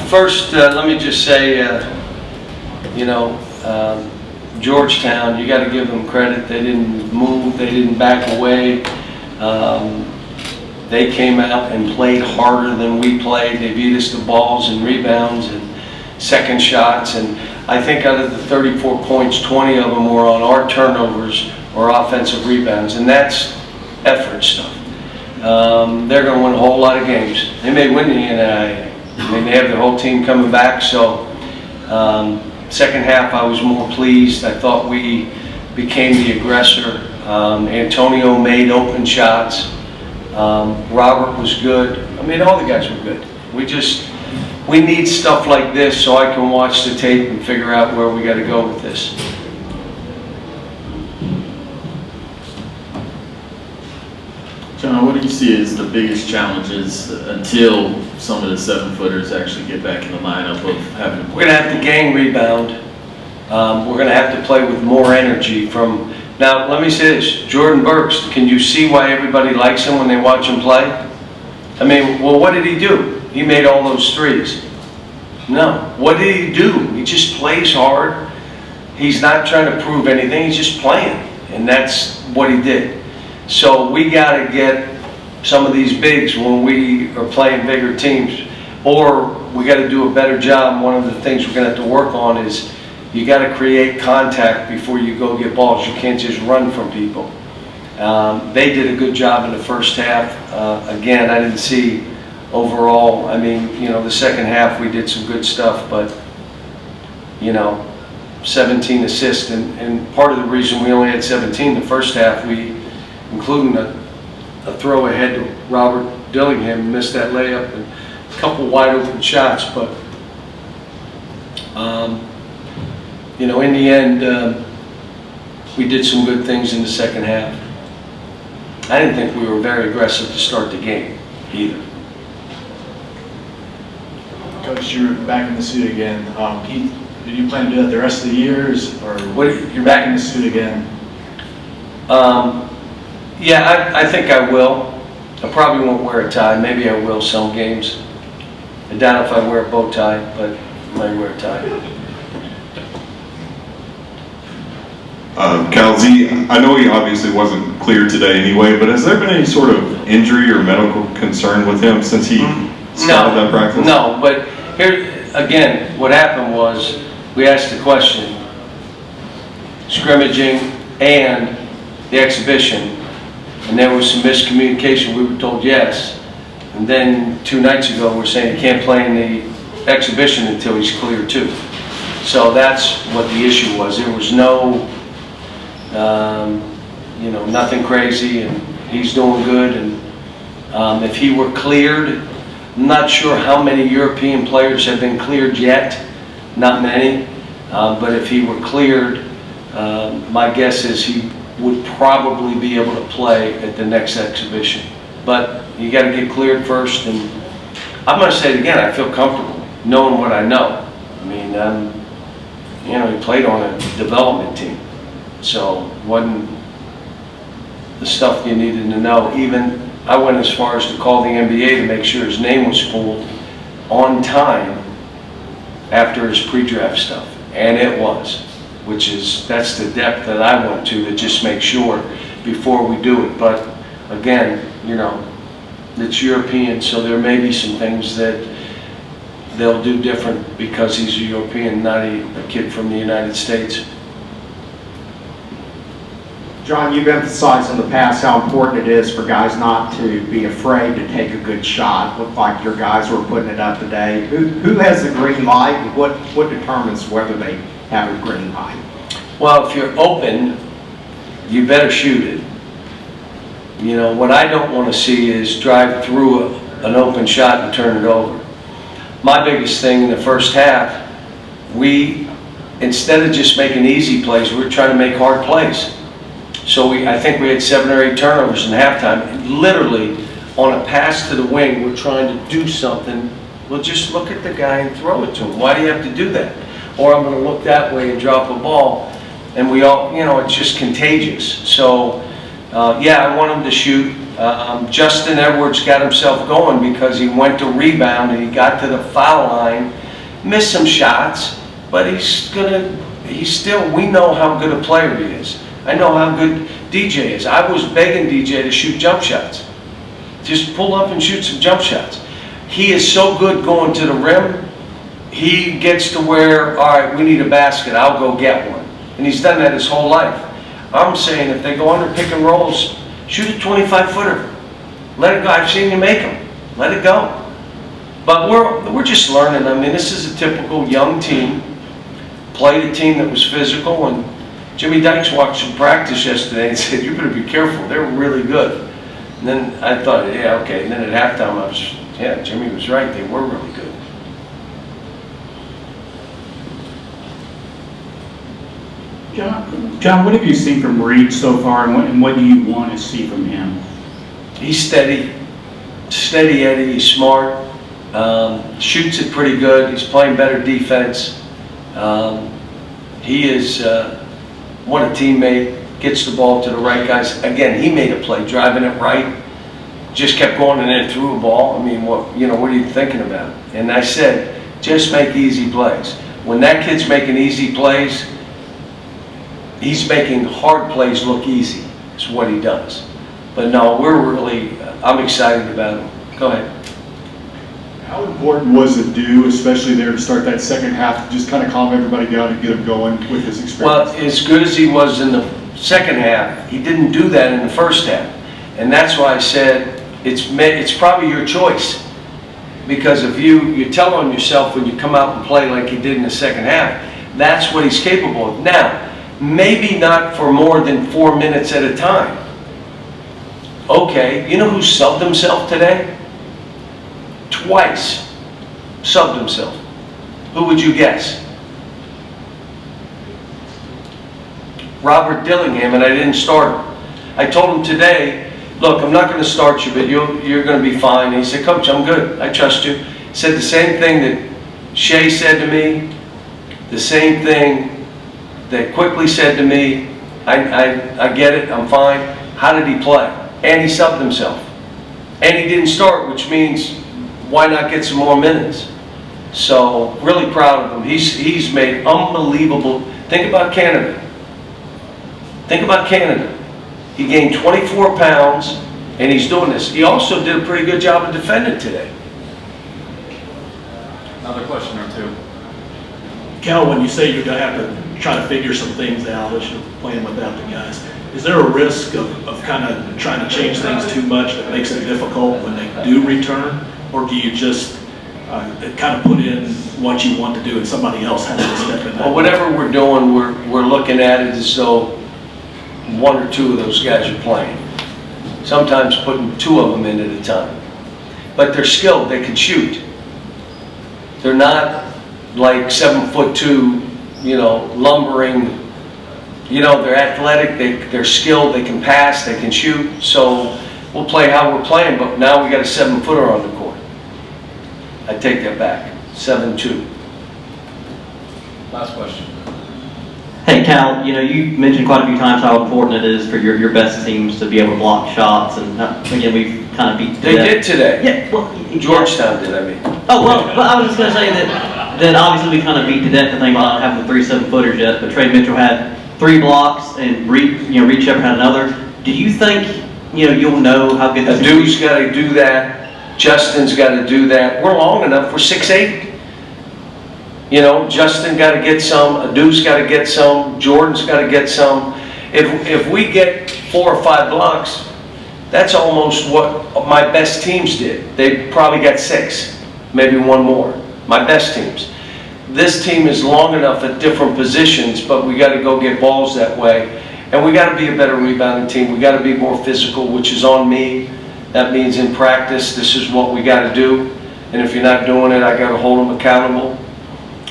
First, let me just say, Georgetown, you got to give them credit. They didn't move, they didn't back away. They came out and played harder than we played. They beat us to balls and rebounds and second shots. And I think out of the 34 points, 20 of them were on our turnovers or offensive rebounds. And that's effort stuff. They're going to win a whole lot of games. They may win the NIA. I mean, they have their whole team coming back. So second half, I was more pleased. I thought we became the aggressor. Antonio made open shots. Robert was good. I mean, all the guys were good. We need stuff like this so I can watch the tape and figure out where we got to go with this. John, what do you see as the biggest challenges until some of the 7-footers actually get back in the lineup of having to play? We're going to have to gang rebound. We're going to have to play with more energy from... Now, let me say this. Jordan Burks, can you see why everybody likes him when they watch him play? I mean, well, what did he do? He made all those threes. No. What did he do? He just plays hard. He's not trying to prove anything. He's just playing. And that's what he did. So we got to get some of these bigs when we are playing bigger teams. Or we got to do a better job. One of the things we're going to have to work on is you got to create contact before you go get balls. You can't just run from people. They did a good job in the first half. Again, I didn't see overall, I mean, the second half we did some good stuff, but, 17 assists. And part of the reason we only had 17 the first half, including a throw ahead to Robert Dillingham, missed that layup, and a couple wide open shots, but in the end, we did some good things in the second half. I didn't think we were very aggressive to start the game either. Coach, you're back in the suit again. Do you plan to do that the rest of the years, or you're back in the suit again? Yeah, I think I will. I probably won't wear a tie. Maybe I will some games. I doubt if I wear a bow tie, but I might wear a tie. Cal Z, I know he obviously wasn't cleared today anyway, but has there been any sort of injury or medical concern with him since he started that practice? No, but here, again, what happened was we asked the question, scrimmaging and the exhibition, and there was some miscommunication. We were told yes, and then 2 nights ago we're saying he can't play in the exhibition until he's cleared too. So that's what the issue was. There was no nothing crazy, and he's doing good. And if he were cleared, I'm not sure how many European players have been cleared yet. Not many. But if he were cleared, my guess is he would probably be able to play at the next exhibition. But you got to get cleared first. And I'm going to say it again. I feel comfortable knowing what I know. I mean, he played on a development team. So it wasn't the stuff you needed to know. Even I went as far as to call the NBA to make sure his name was pulled on time after his pre-draft stuff. And it was, that's the depth that I went to just make sure before we do it. But again, it's European, so there may be some things that they'll do different because he's a European, not a kid from the United States. John, you've emphasized in the past how important it is for guys not to be afraid to take a good shot. Looked like your guys were putting it up today. Who has the green light, and what determines whether they have a green light? Well, if you're open, you better shoot it. What I don't want to see is drive through an open shot and turn it over. My biggest thing in the first half, instead of just making easy plays, we were trying to make hard plays. So I think we had 7 or 8 turnovers in halftime. And literally, on a pass to the wing, we're trying to do something. Well, just look at the guy and throw it to him. Why do you have to do that? Or I'm going to look that way and drop a ball. And we all, it's just contagious. So, yeah, I want him to shoot. Justin Edwards got himself going because he went to rebound and he got to the foul line, missed some shots, but we know how good a player he is. I know how good DJ is. I was begging DJ to shoot jump shots. Just pull up and shoot some jump shots. He is so good going to the rim. He gets to where, all right, we need a basket, I'll go get one. And he's done that his whole life. I'm saying if they go under pick and rolls, shoot a 25-footer. Let it go. I've seen you make them. Let it go. But we're just learning. I mean, this is a typical young team. Played a team that was physical, and Jimmy Dykes watched some practice yesterday and said, you better be careful. They're really good. And then I thought, yeah, okay. And then at halftime, Jimmy was right. They were really good. John, what have you seen from Reed so far, and what do you want to see from him? He's steady Eddie. He's smart. Shoots it pretty good. He's playing better defense. He is what a teammate. Gets the ball to the right guys. Again, he made a play, driving it right. Just kept going and then threw a ball. I mean, what are you thinking about? And I said, just make easy plays. When that kid's making easy plays, he's making hard plays look easy. Is what he does. But no, I'm excited about him. Go ahead. How important was it especially there to start that second half, to just kind of calm everybody down and get him going with his experience? Well, as good as he was in the second half, he didn't do that in the first half. And that's why I said it's probably your choice. Because if you tell on yourself when you come out and play like you did in the second half, that's what he's capable of. Now, maybe not for more than 4 minutes at a time. Okay, you know who subbed himself today? Twice subbed himself. Who would you guess? Robert Dillingham, and I didn't start him. I told him today, look, I'm not going to start you, but you're going to be fine. And he said, Coach, I'm good. I trust you. He said the same thing that Shea said to me, the same thing that Quickly said to me. I get it. I'm fine. How did he play? And he subbed himself. And he didn't start, which means why not get some more minutes? So really proud of him. He's made unbelievable. Think about Canada. Think about Canada. He gained 24 pounds, and he's doing this. He also did a pretty good job of defending today. Another question or two. Cal, when you say you're going to have to try to figure some things out as you're playing without the guys, is there a risk of kind of trying to change things too much that makes it difficult when they do return? Or do you just kind of put in what you want to do and somebody else has to step in? Well, whatever we're doing, we're looking at it as though one or two of those guys are playing. Sometimes putting two of them in at a time. But they're skilled, they can shoot. They're not like 7'2", lumbering. They're athletic, they're skilled, they can pass, they can shoot. So we'll play how we're playing, but now we got a 7-footer on the court. I take that back, 7'2". Last question. Hey Cal, you mentioned quite a few times how important it is for your best teams to be able to block shots, and again we've kind of beat to They death. did today. Yeah, well, Georgetown did, I mean. Oh well, but I was just going to say that obviously we kind of beat to death the thing about not having the 3 7-footers yet. But Trey Mitchell had 3 blocks, and Reed Shepard had another. Do you think you'll know how good this Adu's got to do that. Justin's got to do that. We're long enough. We're 6'8". Justin got to get some. Adu's got to get some. Jordan's got to get some. If we get 4 or 5 blocks, that's almost what my best teams did. They probably got 6, maybe 1 more. My best teams. This team is long enough at different positions, but we got to go get balls that way. And we got to be a better rebounding team. We got to be more physical, which is on me. That means in practice, this is what we got to do. And if you're not doing it, I got to hold them accountable.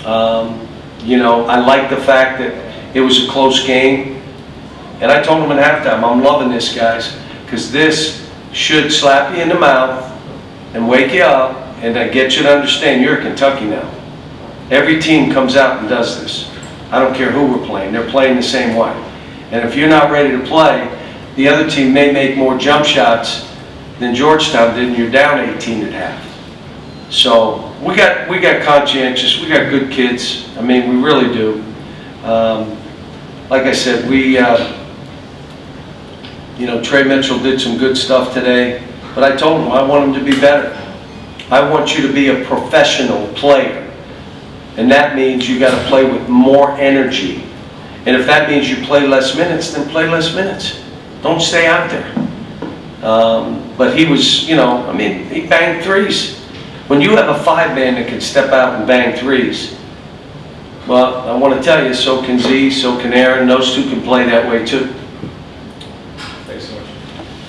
I like the fact that it was a close game. And I told them at halftime, I'm loving this, guys, because this should slap you in the mouth and wake you up and get you to understand you're Kentucky now. Every team comes out and does this. I don't care who we're playing. They're playing the same way. And if you're not ready to play, the other team may make more jump shots than Georgetown did, and you're down 18 at half. So we got conscientious, we got good kids. I mean, we really do. Like I said, Trey Mitchell did some good stuff today, but I told him I want him to be better. I want you to be a professional player. And that means you got to play with more energy. And if that means you play less minutes, then play less minutes. Don't stay out there. But he was, he banged threes. When you have a 5-man that can step out and bang threes, well, I want to tell you, so can Z, so can Aaron. Those two can play that way too.